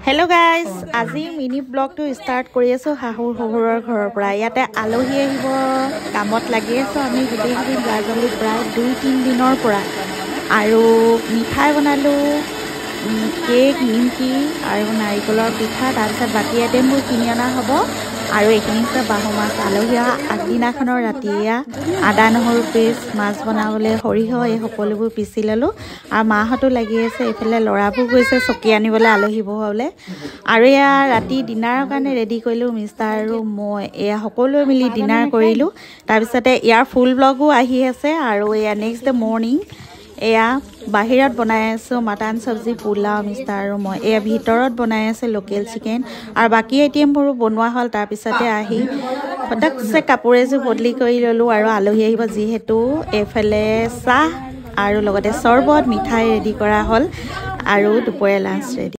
Hello guys, আজি mini ব্লগটো start কৰি আছো হাহুৰ শহুৰৰ ঘৰৰ পৰা। ইয়াতে আলহী আহিব কামত লাগি আছো আমি গোটেইখিনি গাজলি প্ৰায় 2-3 দিনৰ পৰা। আৰু মিঠাই বনালো, কেক, নিমকি আৰু নাৰিকলৰ পিঠা, তাৰপিছত বাকী আইটেমবোৰ কিনি অনা হ'ব। আৰু এইখিনি হৈছে বাহু মাছ। আলহী আগদিনাখনৰ ৰাতিয়া আদা নহৰু পেষ্ট, মাছ বনাবলৈ সৰিয়হ এই সকলোবোৰ পিচি ল'লোঁ। আৰু মাহঁতো লাগি আছে, এইফালে ল'ৰাবোৰ গৈছে চকী আনিবলৈ আলহী বহাবলৈ। আৰু এয়া ৰাতি ডিনাৰৰ কাৰণে ৰেডি কৰিলোঁ মিষ্টাৰ আৰু মই। এয়া সকলোৱে মিলি ডিনাৰ কৰিলোঁ। তাৰপিছতে ইয়াৰ ফুল ব্লগো আহি আছে। আৰু এয়া নেক্সট ডে মৰ্ণিং এয়া বাহিৰত বনাই আছোঁ মাটন চব্জি, পোলাও মিষ্টাৰ আৰু মই। এয়া ভিতৰত বনাই আছে লোকেল চিকেন আৰু বাকী আইটেমবোৰো বনোৱা হ'ল। তাৰপিছতে আহি ফটকছে কাপোৰ এযোৰ বদলি কৰি ল'লোঁ। আৰু আলহী আহিব যিহেতু এইফালে চাহ আৰু লগতে চৰ্বত, মিঠাই ৰেডি কৰা হ'ল। আৰু দুপৰীয়া লাঞ্চ ৰেডি।